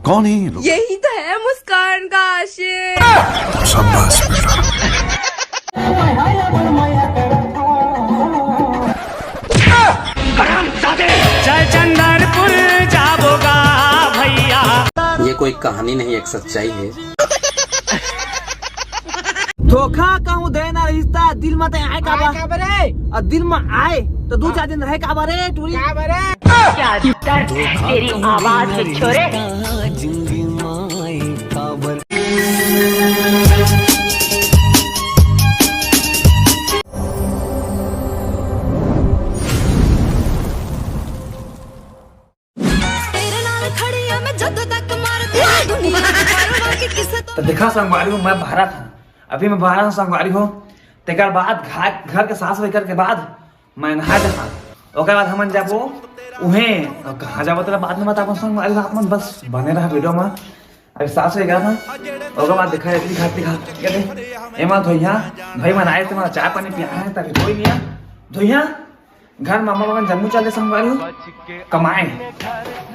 कौन है ये लोग? यही तो है मुस्कान का आशिक। शाबाश बेटा। चल चंदरपुर जाबोगा भैया। ये कोई कहानी नहीं, एक सच्चाई है। धोखा कहूँ देना रिश्ता दिल में तो आए का बारे और दिल में आए तो 2-4 दिन रहे का बारे टूरी का बारे। क्या दर्द है तेरी आवाज में छोरे। जिंदगी माई काबर। तो देखा संगवारी हो, मैं बाहर था, अभी मैं बाहर संगवारी हो। तेकर बाद घर के सास होकर के बाद मैं नहा था। ओकर बाद हमन जाबो उहे कहाँ जाबो तेरा बाद में बता संगवारी हो। आपन बस बने रहा वीडियो में। अभी सास हो गया था। ओकर बाद देखा इतनी खाती एमा धोइया भाई मन आए थे, चाय पानी पिया है तभी धोई लिया धोइया घर मामा बाबा जम्मू चले संगवारी हो कमाए।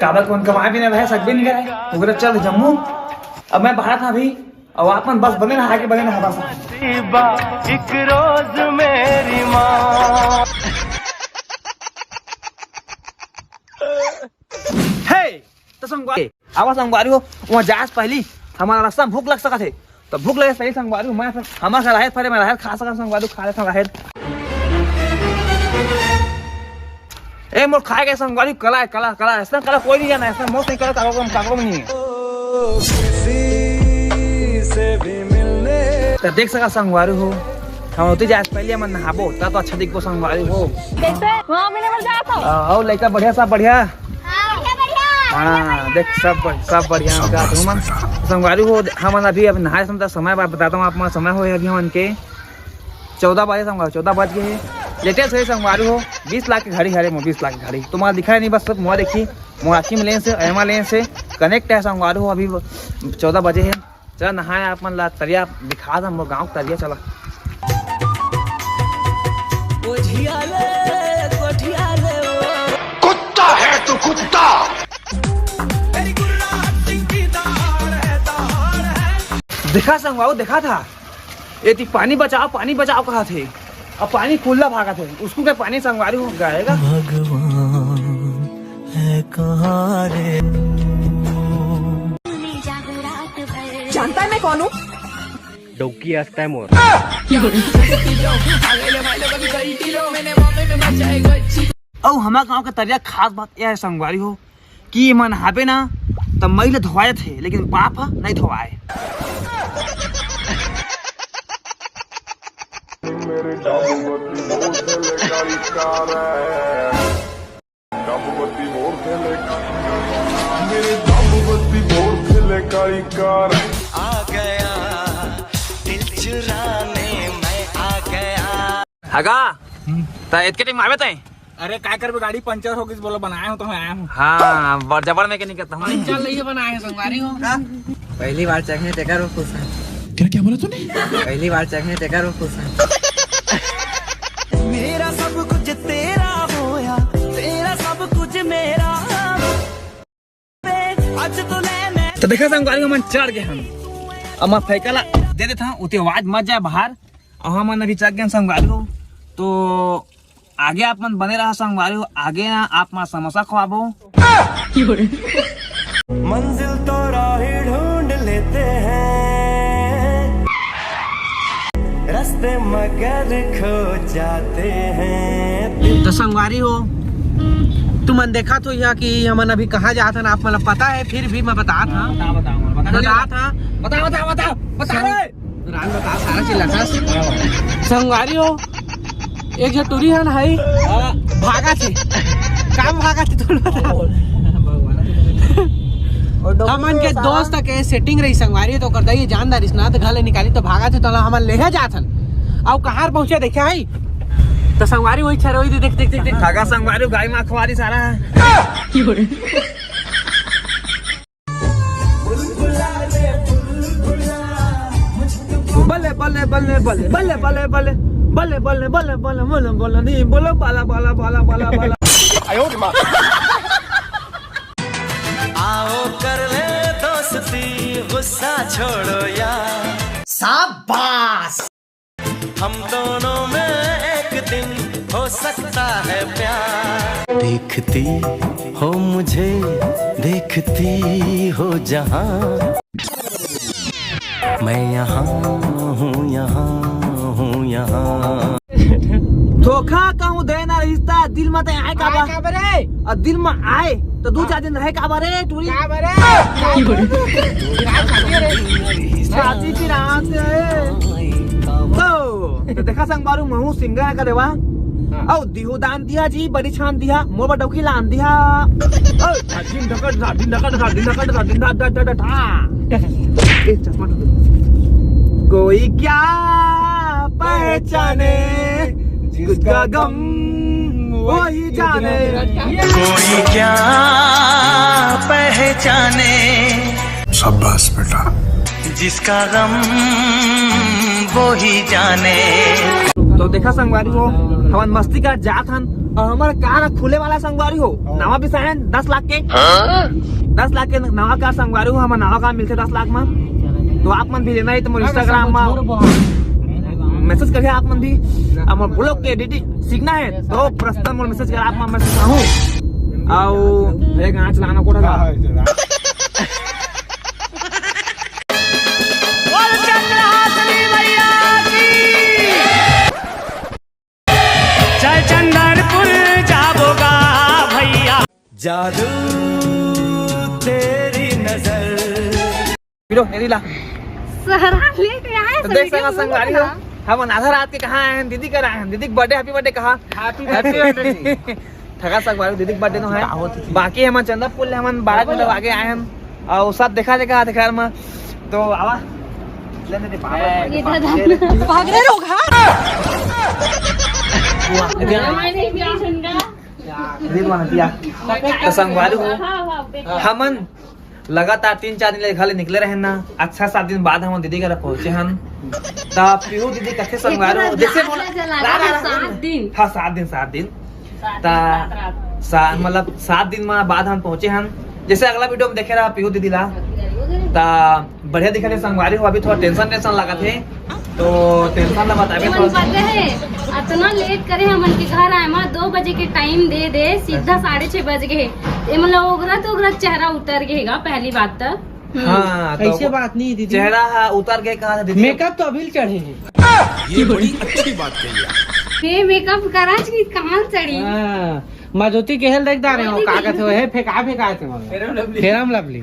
काबा कौन कमाए भी नहीं रहे, सक भी नहीं गए उधर चल जम्मू। अब मैं बाहर था अभी और आपन बस बने रहा के बने रहा बस। एक रोज मेरी माँ हे तो संगवारी आवा संगवारी हो वहाँ जास पहली हमारा रास्ता में भूख लग सका थे तो भूख लगे पहले संगवारी हो। मैं हमारा राहत फरे मैं राहत खा सका संगवारी खा लेता राहत। ए मोर खाए गए संगवारी कला कला कला ऐसा कला कोई नहीं जाना, ऐसा मोस्ट नहीं कला कागो में नहीं है। तो देख सका संगवारी हो हम होते जाए पहले मन नहाबो तो अच्छा दिखबो संगवारी हो। आओ लड़का बढ़िया सब बढ़िया। हाँ देख सब बढ़िया संगवारी हो। हम अभी नहाए समय बताता हूँ आप समय हो अभी हमन के 14 बजे संगवारी 14 बज गए लेटेस्ट है संगवारी हो। 20 लाख की घड़ी है 20 लाख की घड़ी तुम्हारा दिखाई नहीं बस मुँह देखी मोराकी में लेन से एमा लेन से कनेक्ट है संगवारी हो। अभी 14 बजे है। चला नहाए आप मन ला तरिया दिखा दम गाँव तरिया चला। कुत्ता है तू कुत्ता। देखा संगवारी देखा था ये पानी बचाओ कहा थे अब पानी खुला भागा थे उसको क्या पानी संगवारी हो गाएगा। भगवान है कहाँ रे। जानता है मैं कौन हूँ? डोकी हंसता है मोर। और हमारे गांव का तरिया खास बात यह है संगवारी हो कि मन हाबे ना तब मई धोवाए थे लेकिन बाप नहीं धोवाए। आ गया दिल चुराने मैं आ गया। हगा तो इतने टाइम आवे थे। अरे क्या कर गाड़ी पंचर हो गई बोलो बनाया हूँ तो मैं आया हूँ। हाँ जबर में नहीं करता हूँ। चल नहीं बनाए संगवारी हो। पहली बार चखने टेकर खुश है। क्या बोला तूने? पहली बार चखने टेकर खुश है। मेरा सब कुछ तेरा होया तेरा सब कुछ मेरा आज तो ले मैं। तो देखा संगवारी मन चढ़ गए हम अब मैं फेंकला दे देता हूँ उतनी आवाज मत जाए बाहर और हम अभी चढ़ गए संगवारी हो। तो आगे आप मन बने रहा संगवारी हो। आगे ना आप मां समोसा खवाबो। मंजिल तो राह ढूंढ लेते हैं रास्ते मगर खो जाते हैं। तो संगवारी हो तुमन देखा तो यह कि हमन अभी कहाँ जात हन आप मतलब पता है फिर भी मैं बता था सारा चीज लगा संगवारी हो। एक जो टूरी है ना है भागा थे काम भागा थे हमन के दोस्त के सेटिंग रही संगवारी तो करता ही जानदार इस ना तो घर ले निकाली तो भागा थे तो हमन ले जात हन अब कहाँ पहुंचे देखा है तो संगवारी वही छर वही देख देख देख धागा संगवारी गाय माँ खवारी सारा है। बल्ले बल्ले बल्ले बल्ले बल्ले बल्ले बल्ले बल्ले बल्ले बल्ले बल्ले बल्ले बल्ले नहीं बोलो बाला बाला बाला बाला बाला। आओ कर ले तो गुस्सा छोड़ो यार, शाबाश। हम दोनों में एक दिन हो सकता है प्यार। देखती हो मुझे, देखती हो जहां, मैं यहाँ हूँ, यहाँ हूँ, यहाँ। धोखा कहूँ देना रिश्ता दिल में तो आए काबा, और दिल में आए तो 2-4 दिन रहे काबा रे टूरी शादी की रात तो देखा संग बारू महू सिंगर है करेवा औ दिहु दान दिया जी बड़ी छान दिया मोर बटौकी लान दिया ओ दिन ढकट चश्मा कोई क्या पहचाने जिसका गम वही जाने, कोई क्या पहचाने शाबाश बेटा। जिसका गम वो ही जाने। तो देखा संगवारी हो हम मस्ती कर जात हन और हमारा कार खुले वाला संगवारी हो नवा भी सहन 10 लाख के 10 लाख के नवा कार संगवारी हो हमारा नवा कार मिलते 10 लाख में। तो आप मन भी लेना है तो मोर इंस्टाग्राम में मैसेज करिए आप मन भी और ब्लॉग के एडिटिंग सीखना है तो प्रस्तुत मोर मैसेज कर आप मैं मैसेज हूं आओ एक गाना चलाना कोठा का जादू तेरी नजर। बिलो नेरीला सहरा लेके आए तो देख संग संगवारी हो हम आधा रात के कहाँ आए हैं दीदी कर आए हैं दीदी के बर्थडे हैप्पी बर्थडे कहा हैप्पी बर्थडे ठगा संगवारी दीदी के बर्थडे नो है बाकी हम चंदा फूल हम 12 मिनट आगे आए हैं और साथ देखा देखा में तो आवा लेने दे भाग रहे लोग हां तो संगवारी हो हमन लगातार 3-4 दिन घर निकले रहे ना अच्छा 7 दिन बाद हम दीदी घर पहुंचे हन ता पीहू दीदी कथे संगवारी हो जैसे बोला 7 दिन हाँ 7 दिन ता मतलब 7 दिन में बाद हम पहुंचे हन जैसे अगला वीडियो में देखे रहा पीहू दीदी ला ता बढ़िया दिखा संगवारी हो अभी थोड़ा टेंशन लगा थे तो टेंशन ला बतावे इतना लेट करे हमन के घर आए मां 2 बजे के टाइम दे सीधा 6:30 बज गए ये मतलब ओगरा चेहरा उतर गएगा पहली बात तो हाँ तो ऐसे बात नहीं दीदी चेहरा उतर गए कहा था दीदी मेकअप तो अभी चढ़े हैं ये बड़ी अच्छी बात कही आप। ये मेकअप करा कि कहां चढ़ी माधुती के हेल देखदा रहे हो का कहते हो हे फेंका थे फेरम लवली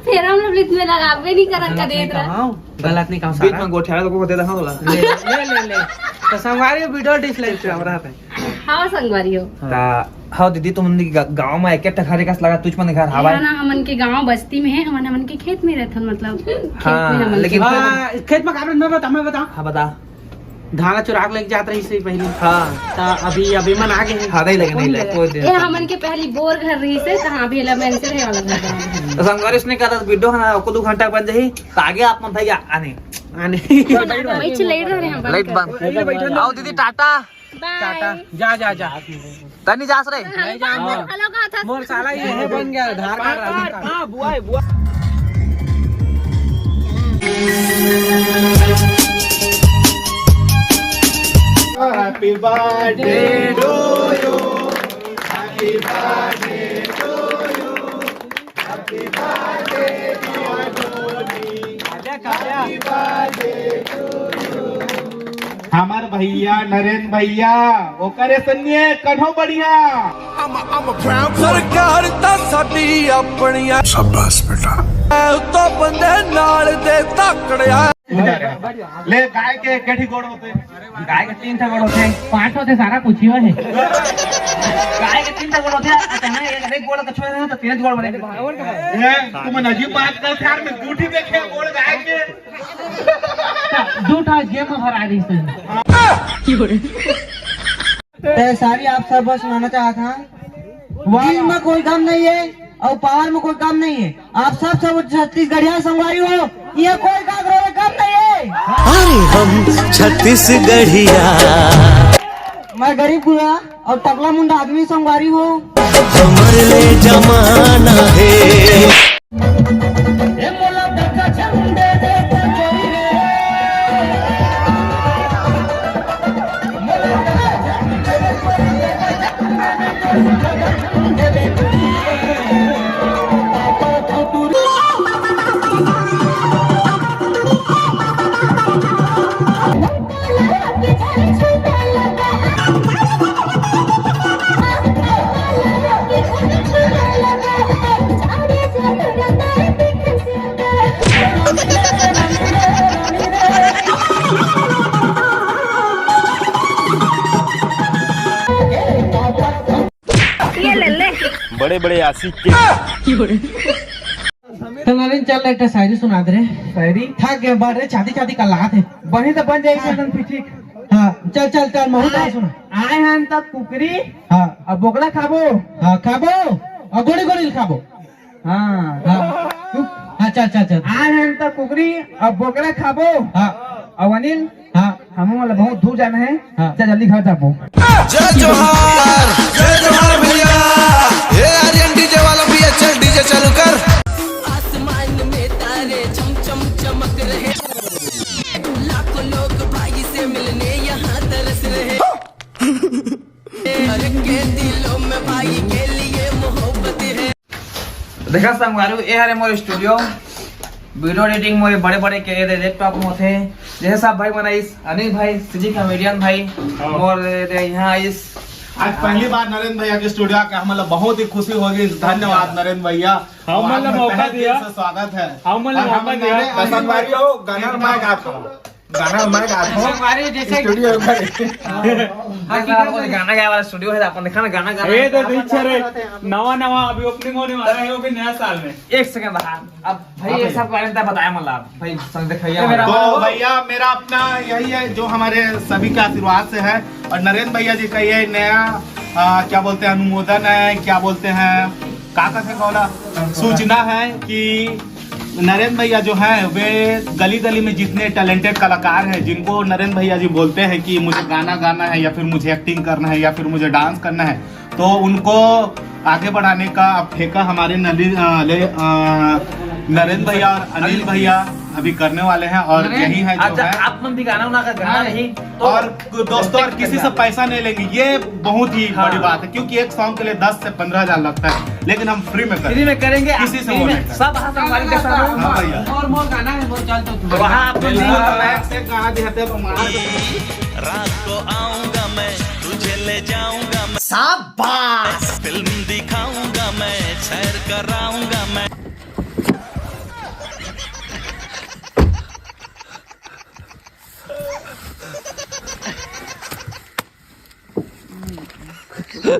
फिर हम लोग में लगावे नहीं करत का देत रहा गलत नहीं काम बीच में गोठिया लोगों को दे रहा होला ले तो संगवारी वीडियो डिसलाइक पे हमरा है हां संगवारी हो हाँ दीदी तुम गांव में एक घर का लगा तुझ मन घर हवा ना हमन के गांव बस्ती में है हमन के खेत में रहथन मतलब हाँ लेकिन खेत में काम मैं बता हाँ बता धाना चुराग लेके जात रही से पहले हाँ अभी मन आगे है हाँ नहीं लगे कोई दिन ए हमन के पहली बोर घर रही से कहां भी एलिमेंट से रहे वाला घर तो संगवारी ने कहा था वीडियो ना को 2 घंटा बन जाही तो आगे आप मन भैया आने बैठ लेट रहे हैं लाइट बंद आओ दीदी टाटा टाटा जा तनी जास रे हेलो कहा था मोर साला ये है बन गया आधार कार्ड हां बुआ है बुआ Happy birthday to you. Happy birthday to you. Happy birthday dear Tony. Happy birthday to you. हमार भैया नरेंद्र भैया वो करे सन्ये कठो बढ़िया सरकार ता साडी अपनिया शाबाश बेटा। तो बंदे नाल दे तकड़िया ले गाय के केठी गोड़ होते गाय के 3 गोड़ होते 5 होते सारा पूछियो है गाय के 3 गोड़ होते अचानक एक गोड़ कछुआ है तो 3 गोड़ बने तुम अजीब बात कर यार मैं झूठी देखे गोड़ गाय के झूठा गेम हरा रही से सारी आप सब बस सुनाना चाहा था दिल में कोई गम नहीं है और पावर में कोई कम नहीं है आप सब छत्तीसगढ़िया संगवारी हो ये कोई कागरों में कम नहीं है अरे हम छत्तीसगढ़िया मैं गरीब हुआ और टकला मुंडा आदमी संगवारी हो हमारे लिए जमाना है बड़े बड़े आशिक के तो नरेंद्र चल एक शायरी सुना दे रे। शायरी था के बार रे शादी शादी का लात है बनी तो बन जाएगी एकदम फिर ठीक। हाँ चल चल चल महू का सुना। आए हैं तक कुकरी हाँ अब बोकला खाबो। हाँ खाबो और गोड़ी गोड़ी खाबो। हाँ हाँ चल चल चल। आए हैं तक कुकरी अब बोकला खाबो। हाँ अब अनिल हाँ हम वाला बहुत दूर जाना है। हाँ। चल जल्दी घर जाबो। जय जोहार भैया ये आर्यन डीजे वाला भी अच्छा डीजे चालू कर। आसमान में तारे चमचम चमक रहे लाखों लोग भाई से मिलने यहाँ तरस रहे हर के दिलों में भाई के लिए मोहब्बत है। देखा संगवारी ये हरे मोर स्टूडियो वीडियो एडिटिंग मोरे बड़े बड़े के लैपटॉप में थे जैसे सब भाई बनाइस अनिल भाई सीजी कॉमेडियन भाई और यहाँ इस आज पहली बार नरेंद्र भैया के स्टूडियो आके हमें बहुत ही खुशी होगी। धन्यवाद नरेंद्र भैया, हमें मौका दिया। स्वागत है। हमें मौका दिया। संगवारी हो गाना मैं गाता हूँ, गाना मैं गाता हूँ हमारे जैसे स्टूडियो में। गाना गाया वाला स्टूडियो है अपन देखा ना गाना गाना ये तो दीक्षा रे नवा नवा अभी ओपनिंग होने वाला है अभी नया साल में। एक सेकंड अब भाई ये सब बारे में बताया मतलब भाई संग दिखाइए तो भैया मेरा अपना यही है जो हमारे सभी के आशीर्वाद से है और नरेंद्र भैया जी का ये नया क्या बोलते हैं अनुमोदन है, क्या बोलते हैं काका से बोला सूचना है कि नरेंद्र भैया जो है वे गली गली में जितने टैलेंटेड कलाकार हैं जिनको नरेंद्र भैया जी बोलते हैं कि मुझे गाना गाना है या फिर मुझे एक्टिंग करना है या फिर मुझे डांस करना है तो उनको आगे बढ़ाने का अब ठेका हमारे नरेंद्र भैया और अनिल भैया अभी करने वाले हैं और यही है जो है आप मन भी गाना उना का गाना नहीं और दोस्तों और किसी से पैसा नहीं लेंगे। ये बहुत ही बड़ी बात है क्योंकि एक सॉन्ग के लिए 10 से 15 हजार लगता है लेकिन हम फ्री में करेंगे किसी से वो नहीं करेंगे। सब संगवारी के साथ हाँ भैया और मोर गाना है मोर चल तो वहाँ आप गाना दिखाते हैं रात को आऊंगा मैं तुझे ले जाऊंगा मैं शाबाश फिल्म दिखाऊंगा मैं सैर कराऊंगा मैं